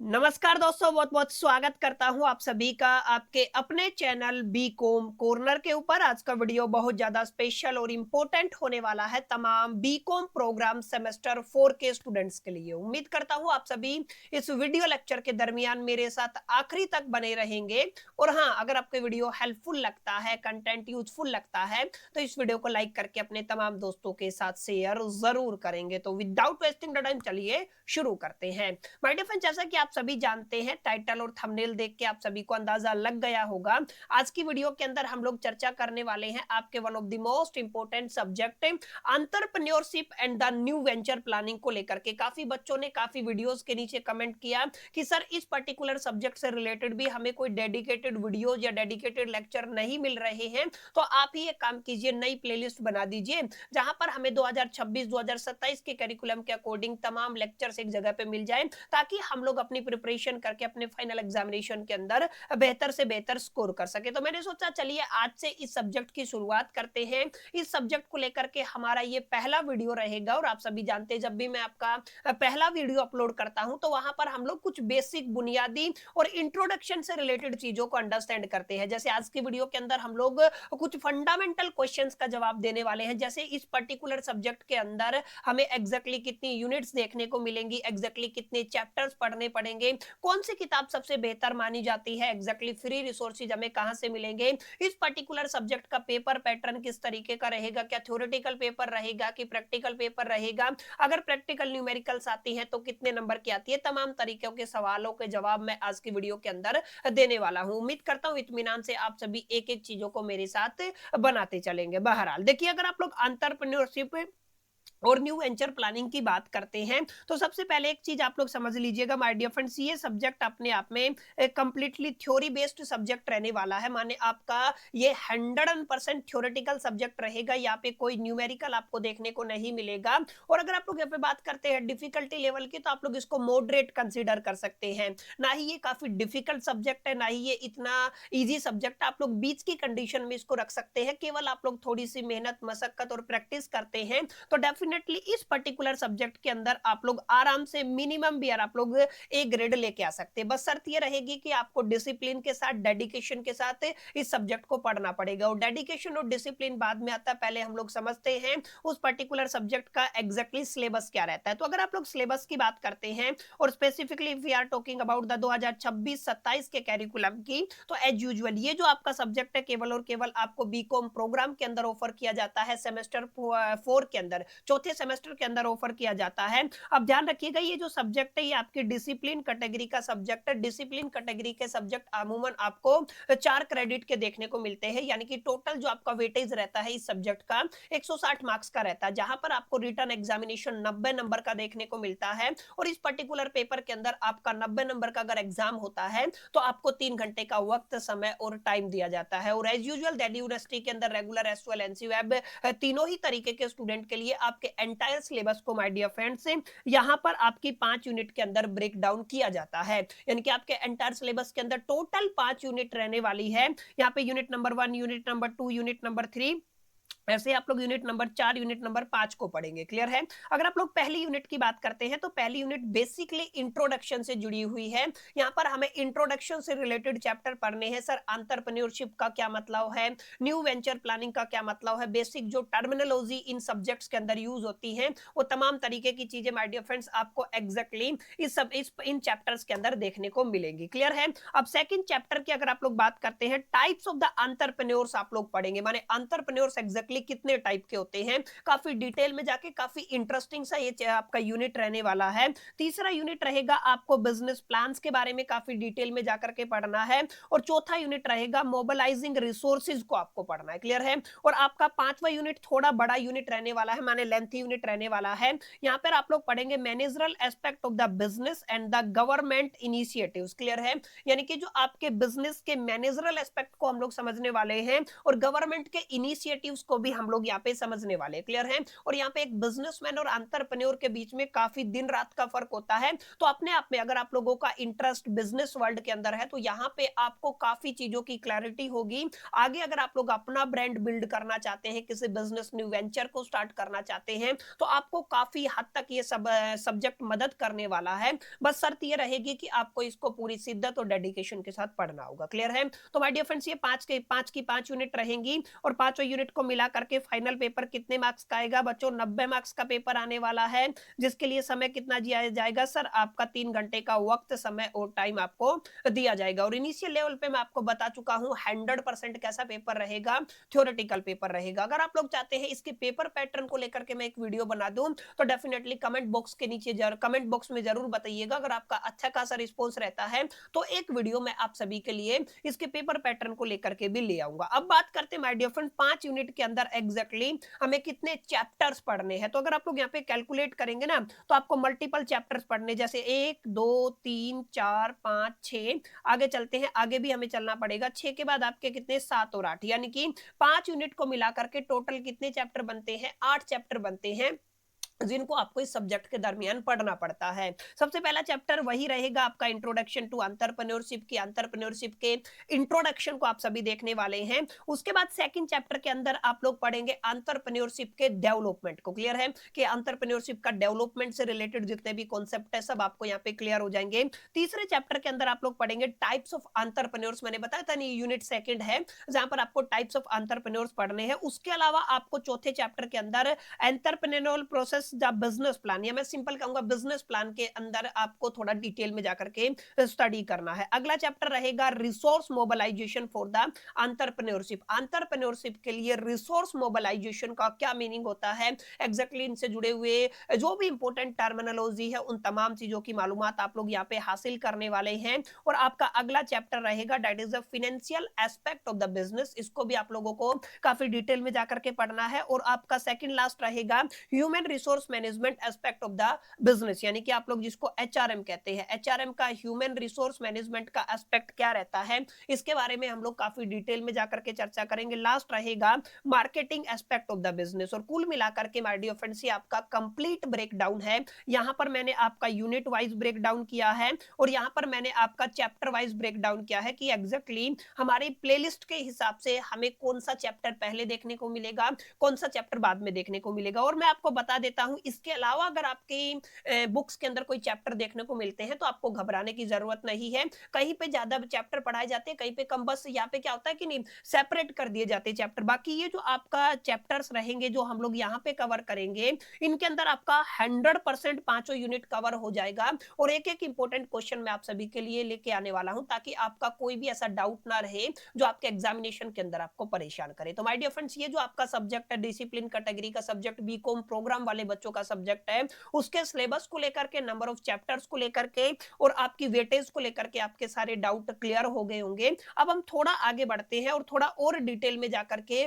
नमस्कार दोस्तों, बहुत बहुत स्वागत करता हूं आप सभी का आपके अपने चैनल बी कॉम कॉर्नर के ऊपर। आज का वीडियो बहुत ज्यादा स्पेशल और इम्पोर्टेंट होने वाला है तमाम बी कॉम प्रोग्राम सेमेस्टर 4 के स्टूडेंट्स के लिए। उम्मीद करता हूं आप सभी इस वीडियो लेक्चर के दरमियान मेरे साथ आखिरी तक बने रहेंगे। और हाँ, अगर आपको वीडियो हेल्पफुल लगता है, कंटेंट यूजफुल लगता है, तो इस वीडियो को लाइक करके अपने तमाम दोस्तों के साथ शेयर जरूर करेंगे। तो विदाउट वेस्टिंग द टाइम चलिए शुरू करते हैं। माय डियर फ्रेंड, जैसा कि आप सभी जानते हैं, टाइटल और थंबनेल देख के आप सभी को अंदाजा लग गया होगा। आज की वीडियो के अंदर हम लोग चर्चा करने वाले हैं आपके one of the most important subject entrepreneurship and the new venture planning को लेकर के। काफी बच्चों ने काफी वीडियोस के नीचे कमेंट किया कि सर इस पर्टिकुलर सब्जेक्ट से रिलेटेड भी हमें कोई डेडिकेटेड वीडियोस या डेडिकेटेड लेक्चर नहीं मिल रहे हैं, तो आप ही एक काम कीजिए, नई प्लेलिस्ट बना दीजिए जहां पर हमें 2026-2027 के करिकुलम के अकॉर्डिंग तमाम लेक्चर्स एक जगह पे मिल जाए, ताकि हम लोग अपनी प्रिपरेशन करके अपने फाइनल एग्जामिनेशन के अंदर बेहतर से बेहतर स्कोर कर सके। तो मैंने सोचा चलिए आज से इस सब्जेक्ट की शुरुआत करते हैं। इस सब्जेक्ट को लेकर के हमारा ये पहला वीडियो रहेगा। और आप सभी जानते हैं, जब भी मैं आपका पहला वीडियो अपलोड करता हूं तो वहां पर हम लोग कुछ बेसिक बुनियादी और इंट्रोडक्शन से रिलेटेड चीजों को अंडरस्टैंड करते हैं। जैसे आज की वीडियो के अंदर हम लोग कुछ फंडामेंटल क्वेश्चंस का जवाब देने वाले हैं। जैसे इस पर्टिकुलर सब्जेक्ट के अंदर हमें एग्जैक्टली कितनी यूनिट्स देखने को मिलेंगी, एग्जैक्टली कितने चैप्टर्स पढ़ने पड़ेंगे, कौन सी किताब सबसे बेहतर मानी जाती है, एग्जैक्टली फ्री रिसोर्सेज हमें कहां से मिलेंगे, इस पर्टिकुलर सब्जेक्ट का पेपर पैटर्न किस तरीके का रहेगा, क्या थ्योरेटिकल पेपर रहेगा कि प्रैक्टिकल पेपर रहेगा, अगर प्रैक्टिकल न्यूमेरिकल्स आती है तो कितने नंबर की आती है। तमाम तरीकों के सवालों के जवाब मैं आज की वीडियो के अंदर देने वाला हूं। उम्मीद करता हूं इत्मीनान से आप सभी एक एक चीजों को मेरे साथ बनाते चलेंगे। बहरहाल देखिए, अगर आप लोग एंटरप्रेन्योरशिप और न्यू वेंचर प्लानिंग की बात करते हैं तो सबसे पहले एक चीज आप लोग समझ लीजिएगा माय डियर फ्रेंड्स, ये सब्जेक्ट अपने आप में कंप्लीटली थ्योरी बेस्ड सब्जेक्ट रहने वाला है। माने आपका ये 100% थ्योरेटिकल सब्जेक्ट रहेगा। यहाँ पे कोई न्यूमेरिकल आपको देखने को नहीं मिलेगा। और अगर आप लोग यहाँ पे बात करते हैं डिफिकल्टी लेवल की, तो आप लोग इसको मॉडरेट कंसीडर कर सकते हैं। ना ही ये काफी डिफिकल्ट सब्जेक्ट है, ना ही ये इतना इजी सब्जेक्ट। आप लोग बीच की कंडीशन में इसको रख सकते हैं। केवल आप लोग थोड़ी सी मेहनत, मशक्कत और प्रैक्टिस करते हैं तो डेफिनेटली इस पर्टिकुलर सब्जेक्ट के अंदर आप लोग आराम से मिनिमम भी आप लोग ए ग्रेड लेके आ सकते हैं। बस शर्त ये रहेगी कि आपको डिसिप्लिन के साथ, डेडिकेशन के साथ इस सब्जेक्ट को पढ़ना पड़ेगा। और डेडिकेशन और डिसिप्लिन बाद में आता है, पहले हम लोग समझते हैं उस पर्टिकुलर सब्जेक्ट का एग्जैक्टली सिलेबस क्या रहता है। तो अगर आप लोग सिलेबस की बात करते हैं और specifically if we are talking about the 2026-27 के कैरिकुलम की, तो एज यूजुअल ये जो आपका सब्जेक्ट है केवल और केवल आपको बीकॉम प्रोग्राम के अंदर ऑफर किया जाता है, सेमेस्टर 4 के अंदर, चौथे सेमेस्टर के अंदर ऑफर किया जाता है। अब ध्यान रखिएगा, ये जो सब्जेक्ट है ये आपकी डिसिप्लिन कैटेगरी का सब्जेक्ट है। डिसिप्लिन कैटेगरी के सब्जेक्ट अमूमन आपको 4 क्रेडिट के देखने को मिलते हैं, यानी कि टोटल जो आपका वेटेज रहता है इस सब्जेक्ट का 160 मार्क्स का रहता है, जहां पर आपको रिटर्न एग्जामिनेशन 90 नंबर का देखने को मिलता है। और इस पर्टिकुलर पेपर के अंदर आपका 90 नंबर का अगर एग्जाम होता है तो आपको 3 घंटे का वक्त, समय और टाइम दिया जाता है। और एज यूजुअल दिल्ली यूनिवर्सिटी के अंदर रेगुलर, एसओएल, एनसीवेब तीनों ही तरीके के स्टूडेंट के लिए आपके एंटायर सिलेबस को माय डियर फ्रेंड्स यहां पर आपकी 5 यूनिट के अंदर ब्रेक डाउन किया जाता है। यानी कि आपके एंटायर सिलेबस के अंदर टोटल 5 यूनिट रहने वाली है। यहाँ पे unit number 1, unit number 2, unit number 3, ऐसे आप लोग यूनिट नंबर 4, यूनिट नंबर 5 को पढ़ेंगे। क्लियर है? अगर आप लोग पहली यूनिट की बात करते हैं तो पहली यूनिट बेसिकली इंट्रोडक्शन से जुड़ी हुई है। यहाँ पर हमें इंट्रोडक्शन से रिलेटेड चैप्टर पढ़ने हैं। सर एंटरप्रेन्योरशिप का क्या मतलब है, न्यू वेंचर प्लानिंग का क्या मतलब है, बेसिक जो टर्मिनोलॉजी इन सब्जेक्ट्स के अंदर यूज होती है, वो तमाम तरीके की चीजें माय डियर फ्रेंड्स आपको एग्जैक्टली इन चैप्टर्स के अंदर देखने को मिलेंगी। क्लियर है? अब सेकंड चैप्टर की अगर आप लोग बात करते हैं, टाइप्स ऑफ द एंटरप्रेन्योर्स आप लोग पढ़ेंगे। माने एंटरप्रेन्योर्स एग्जैक्टली कितने टाइप के होते हैं, काफी डिटेल में जाके काफी इंटरेस्टिंग सा ये आपका यूनिट रहने वाला है। तीसरा यूनिट रहेगा आपको बिजनेस प्लान्स के बारे में काफी डिटेल में जाकर के पढ़ना है। और चौथा यूनिट रहेगा मोबिलाइजिंग रिसोर्सेज को आपको पढ़ना है। क्लियर है? और आपका पांचवा यूनिट थोड़ा बड़ा यूनिट रहने वाला है, माने लेंथी यूनिट रहने वाला है। यहाँ पर आप लोग पढ़ेंगे managerial aspect of the business and the government initiatives. Clear है? यानी कि जो आपके बिजनेस के मैनेजरल एस्पेक्ट को हम लोग समझने वाले हैं और गवर्नमेंट के इनिशिएटिव्स को भी हम लोग यहाँ पे समझने वाले, क्लियर है। और यहाँ पे एक बिजनेसमैन और एंटरप्रेन्योर के बीच में काफी दिन रात का फर्क होता है। तो अपने आप में अगर आप लोगों का इंटरेस्ट बिजनेस वर्ल्ड के अंदर है तो यहाँ पे आपको काफी चीजों की क्लैरिटी होगी। आगे अगर आप लोग अपना ब्रांड बिल्ड करना चाहते हैं, किसी बिजनेस न्यू वेंचर को स्टार्ट करना चाहते हैं, तो आपको काफी हद तक ये सब सब्जेक्ट मदद करने वाला है। बस शर्त ये रहेगी कि आपको इसको पूरी शिद्दत और डेडिकेशन के साथ पढ़ना होगा, क्लियर है। तो माय डियर फ्रेंड्स, ये पांच यूनिट रहेंगी और पांचों यूनिट को मिला करके फाइनल पेपर कितने मार्क्स का आएगा बच्चों? 90 मार्क्स का पेपर आने वाला है, जिसके लिए समय कितना दिया जाएगा सर? आपका 3 घंटे का वक्त, समय और टाइम आपको दिया जाएगा। और इनिशियल लेवल पे मैं आपको बता चुका हूं 100% कैसा पेपर रहेगा, थ्योरेटिकल पेपर रहेगा। अगर आप लोग चाहते हैं इसके पेपर पैटर्न को लेकर के मैं एक वीडियो बना दूं तो डेफिनेटली कमेंट बॉक्स में जरूर बताइएगा। अगर आपका अच्छा खासा रिस्पॉन्स रहता है तो एक वीडियो मैं आप सभी के लिए इसके पेपर पैटर्न को लेकर के भी ले आऊंगा। अब बात करते हैं माय डियर फ्रेंड 5 यूनिट के अंदर एग्जैक्टली हमें कितने चैप्टर्स पढ़ने हैं। तो अगर आप लोग यहाँ पे कैलकुलेट करेंगे ना तो आपको मल्टीपल चैप्टर्स पढ़ने, जैसे 1 2 3 4 5 6, आगे चलते हैं, आगे भी हमें चलना पड़ेगा। 6 के बाद आपके कितने? 7 और 8, यानी कि 5 यूनिट को मिलाकर के टोटल कितने चैप्टर बनते हैं? 8 चैप्टर बनते हैं, जिनको आपको इस सब्जेक्ट के दरमियान पढ़ना पड़ता है। सबसे पहला चैप्टर वही रहेगा आपका इंट्रोडक्शन टू एंटरप्रेन्योरशिप की। एंटरप्रेन्योरशिप के इंट्रोडक्शन को आप सभी देखने वाले हैं। उसके बाद सेकंड चैप्टर के अंदर आप लोग पढ़ेंगे एंटरप्रेन्योरशिप के डेवलपमेंट को, क्लियर है कि एंटरप्रेन्योरशिप का डेवलपमेंट से रिलेटेड जितने भी कॉन्सेप्ट है सब आपको यहाँ पे क्लियर हो जाएंगे। तीसरे चैप्टर के अंदर आप लोग पढ़ेंगे टाइप्स ऑफ एंटरप्रेन्योर्स। मैंने बताया था नहीं, यूनिट सेकंड है जहां पर आपको टाइप्स ऑफ एंटरप्रेन्योर्स पढ़ने हैं। उसके अलावा आपको चौथे चैप्टर के अंदर entrepreneurial process the business plan, या मैं सिंपल कहूंगा बिजनेस प्लान के अंदर आपको थोड़ा डिटेल में जाकर के स्टडी करना है। अगला चैप्टर रहेगा resource mobilisation for the entrepreneurship. Entrepreneurship के लिए रिसोर्स मोबिलाइजेशन का क्या मीनिंग होता है, एग्जैक्टली इनसे जुड़े हुए जो भी इंपॉर्टेंट टर्मिनोलॉजी है उन तमाम चीजों की मालूमात आप लोग यहाँ पे हासिल करने वाले हैं। और आपका अगला चैप्टर रहेगा that is the financial aspect of the business. इसको भी आप लोगों को काफी डिटेल में जाकर के पढ़ना है। और आपका सेकंड लास्ट रहेगा human resource management aspect of the business, यानी कि आप लोग जिसको एचआरएम कहते हैं। एचआरएम का ह्यूमन रिसोर्स मैनेजमेंट का एस्पेक्ट क्या रहता है, इसके बारे में हम लोग काफी डिटेल में जाकर के चर्चा करेंगे। लास्ट रहेगा marketing aspect of the business. और कुल मिलाकर के माय डियर फ्रेंड्स ये आपका कंप्लीट ब्रेकडाउन है। यहां पर मैंने आपका यूनिट वाइज ब्रेकडाउन किया है और यहां पर मैंने आपका चैप्टर वाइज ब्रेकडाउन किया है कि एग्जैक्टली हमारी प्लेलिस्ट के हिसाब से हमें कौन सा चैप्टर पहले देखने को मिलेगा, कौन सा चैप्टर बाद में देखने को मिलेगा। और मैं आपको बता देता हूं इसके अलावा अगर आपकी बुक्स के अंदर कोई चैप्टर देखने को मिलते हैं तो आपको घबराने की जरूरत नहीं है। कहीं पे ज्यादा चैप्टर पढ़ाए जाते हैं, कहीं पे कम। बस यहाँ पे क्या होता है कि नहीं, सेपरेट कर दिए जाते हैं चैप्टर। बाकी ये जो आपका चैप्टर्स रहेंगे जो हम लोग यहाँ पे कवर करेंगे, इनके अंदर आपका 100% पांचों यूनिट कवर हो जाएगा। और एक एक इंपॉर्टेंट क्वेश्चन मैं आप सभी के लिए लेके आने वाला हूं ताकि आपका कोई भी ऐसा डाउट ना रहे जो आपके एग्जामिनेशन के अंदर आपको परेशान करे। तो माय डियर फ्रेंड्स ये जो आपका सब्जेक्ट है, डिसिप्लिन कैटेगरी का सब्जेक्ट, बीकॉम प्रोग्राम वाले बच्चों का सब्जेक्ट है, उसके सिलेबस को लेकर के, नंबर ऑफ चैप्टर्स को लेकर के और आपकी वेटेज को लेकर के आपके सारे डाउट क्लियर हो गए होंगे। अब हम थोड़ा आगे बढ़ते हैं और थोड़ा और डिटेल में जाकर के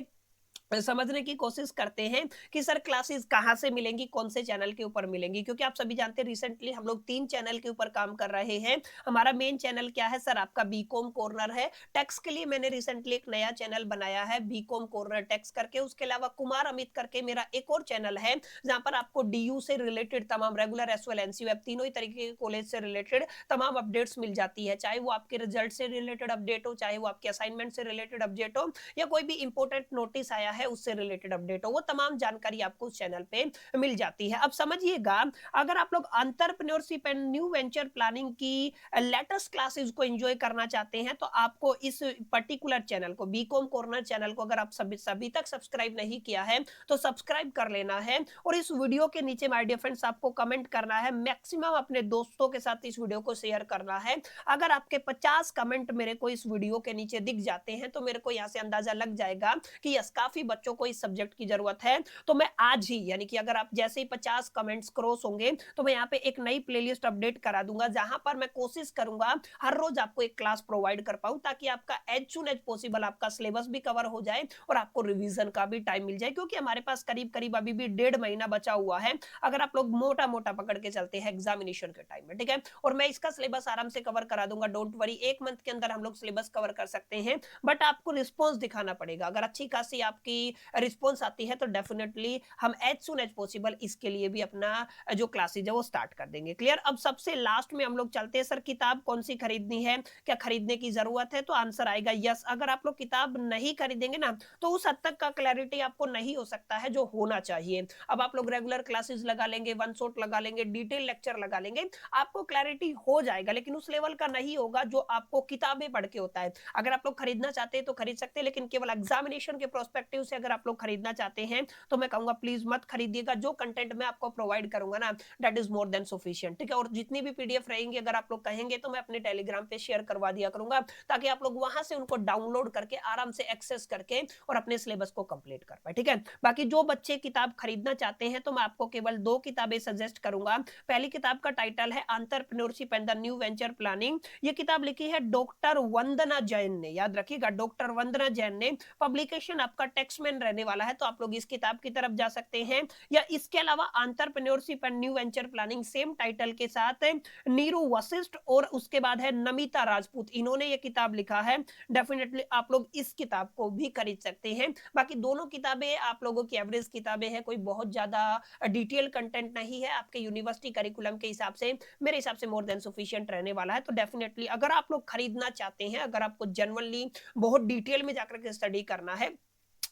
समझने की कोशिश करते हैं कि सर क्लासेस कहां से मिलेंगी, कौन से चैनल के ऊपर मिलेंगी। क्योंकि आप सभी जानते हैं रिसेंटली हम लोग 3 चैनल के ऊपर काम कर रहे हैं। हमारा मेन चैनल क्या है सर? आपका बीकॉम कॉर्नर है। टैक्स के लिए मैंने रिसेंटली एक नया चैनल बनाया है बीकॉम कॉर्नर टैक्स करके। उसके अलावा कुमार अमित करके मेरा एक और चैनल है जहां पर आपको डीयू से रिलेटेड तमाम रेगुलर एस वेल एनसीयू तीनों ही तरीके के कॉलेज से रिलेटेड तमाम अपडेट्स मिल जाती है, चाहे वो आपके रिजल्ट से रिलेटेड अपडेट हो, चाहे वो आपके असाइनमेंट से रिलेटेड अपडेट हो, या कोई भी इंपॉर्टेंट नोटिस आया है उससे रिलेटेड अपडेट हो, वो तमाम जानकारी आपको उस चैनल पे मिल जाती है। अब समझिएगा, अगर आप लोग entrepreneurship and new venture planning की लेटेस्ट क्लासेस को एंजॉय करना चाहते हैं तो आपको इस पर्टिकुलर चैनल को, बीकॉम कॉर्नर चैनल को, अगर आप सभी तक सब्सक्राइब नहीं किया है तो सब्सक्राइब कर लेना है। और इस वीडियो के नीचे माय डियर फ्रेंड्स आपको कमेंट करना है, मैक्सिमम अपने दोस्तों के साथ इस वीडियो को शेयर करना है। अगर आपके 50 कमेंट मेरे को इस वीडियो के नीचे दिख जाते हैं तो मेरे को यहां से अंदाजा लग जाएगा कि यस काफी बच्चों को इस सब्जेक्ट की जरूरत है। तो मैं आज ही, यानी कि अगर आप जैसे ही 50 कमेंट्स क्रॉस होंगे तो मैं यहाँ पे एक नई प्लेलिस्ट अपडेट करा दूंगा जहां पर मैं कोशिश करूंगा हर रोज आपको एक क्लास प्रोवाइड कर पाऊं ताकि आपका एज सुन एज पॉसिबल आपका सिलेबस भी कवर हो जाए और आपको रिवीजन का भी टाइम मिल जाए। क्योंकि हमारे पास करीब करीब अभी भी 1.5 महीना बचा हुआ है अगर आप लोग मोटा मोटा पकड़ के चलते हैं एग्जामिनेशन के टाइम में, ठीक है। और मैं इसका सिलेबस आराम से कवर करा दूंगा, डोंट वरी। 1 मंथ के अंदर हम लोग सिलेबस कवर कर सकते हैं, बट आपको रिस्पॉन्स दिखाना पड़ेगा। अगर अच्छी खासी आपकी की रिस्पॉन्स आती है तो डेफिनेटली हम एज सुन एज पॉसिबल इसके लिए भी अपना जो क्लासेज है वो स्टार्ट कर देंगे। क्लियर? अब सबसे लास्ट में हम लोग चलते हैं, सर किताब कौन सी खरीदनी है, क्या खरीदने की जरूरत है? तो आंसर आएगा यस। अगर आप लोग किताब नहीं खरीदेंगे ना तो उस हद तक का क्लैरिटी आपको नहीं हो सकता है जो होना चाहिए। अब आप लोग रेगुलर क्लासेस लगा लेंगे, वन शॉट लगा लेंगे, डिटेल लेक्चर लगा लेंगे, आपको क्लैरिटी हो जाएगा, लेकिन उस लेवल का नहीं होगा जो आपको किताबें पढ़ के होता है। अगर आप लोग खरीदना चाहते हैं तो खरीद सकते हैं, लेकिन केवल एग्जामिनेशन के प्रोस्पेक्टिव से अगर आप लोग खरीदना चाहते हैं तो मैं कहूंगा प्लीज मत खरीदिएगा। जो कंटेंट मैं आपको प्रोवाइड करूंगा ना that is more than sufficient, ठीक है? और जितनी भी पीडीएफ रहेंगी अगर आप लोग कहेंगे तो मैं अपने टेलीग्राम पे शेयर करवा दिया करूंगा, ताकि आप लोग वहां से उनको डाउनलोड करके आराम से एक्सेस करके और अपने सिलेबस को कंप्लीट कर पाए, ठीक है? बाकी जो बच्चे किताब खरीदना चाहते हैं तो मैं आपको केवल 2 किताबें सजेस्ट करूंगा। पहली किताब का टाइटल है entrepreneurship and the new venture planning. ये किताब लिखी है डॉक्टर वंदना जैन ने, याद रखिएगा डॉक्टर वंदना जैन ने। पब्लिकेशन आपका टेक्समैन रहने वाला है, तो आप लोग इस किताब की तरफ जा सकते हैं। या इसके अलावा entrepreneurship and new venture planning same title के साथ नीरू वशिष्ठ और उसके बाद है नमिता राजपूत, इन्होंने ये किताब लिखा है। डेफिनेटली आप लोग इस किताब को भी खरीद सकते हैं। बाकी दोनों किताबें आप लोगों की एवरेज किताबें हैं, कोई बहुत ज्यादा डिटेल कंटेंट नहीं है, आपके यूनिवर्सिटी करिकुलम के हिसाब से मेरे हिसाब से मोर देन सफिशिएंट रहने वाला है। तो डेफिनेटली अगर आप लोग खरीदना चाहते हैं, अगर आपको जनरली बहुत डिटेल में जाकर के स्टडी करना है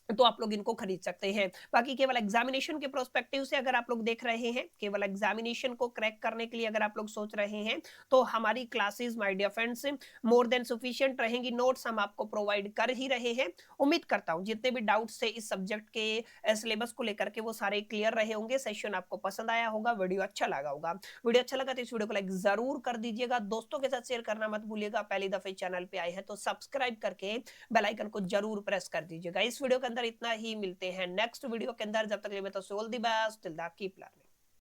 तो आप लोग इनको खरीद सकते हैं। बाकी केवल एग्जामिनेशन के प्रोस्पेक्टिव से अगर आप लोग देख रहे हैं, केवल एग्जामिनेशन को क्रैक करने के लिए अगर आप लोग सोच रहे हैं, तो हमारी classes my dear friends more than sufficient रहेंगी। नोट्स हम आपको प्रोवाइड कर ही रहे हैं। उम्मीद करता हूं जितने भी डाउट्स थे इस सब्जेक्ट के सिलेबस को लेकर के वो सारे क्लियर रहे होंगे। सेशन आपको पसंद आया होगा, वीडियो अच्छा लगा होगा। वीडियो अच्छा लगा तो इस वीडियो को लाइक जरूर कर दीजिएगा, दोस्तों के साथ शेयर करना मत भूलिएगा। पहली दफे चैनल पे आए हैं तो सब्सक्राइब करके बेल आइकन को जरूर प्रेस कर दीजिएगा। इस वीडियो के अंदर इतना ही, मिलते हैं नेक्स्ट वीडियो के अंदर। जब तक के लिए मैं तो all the best, till the keep learning.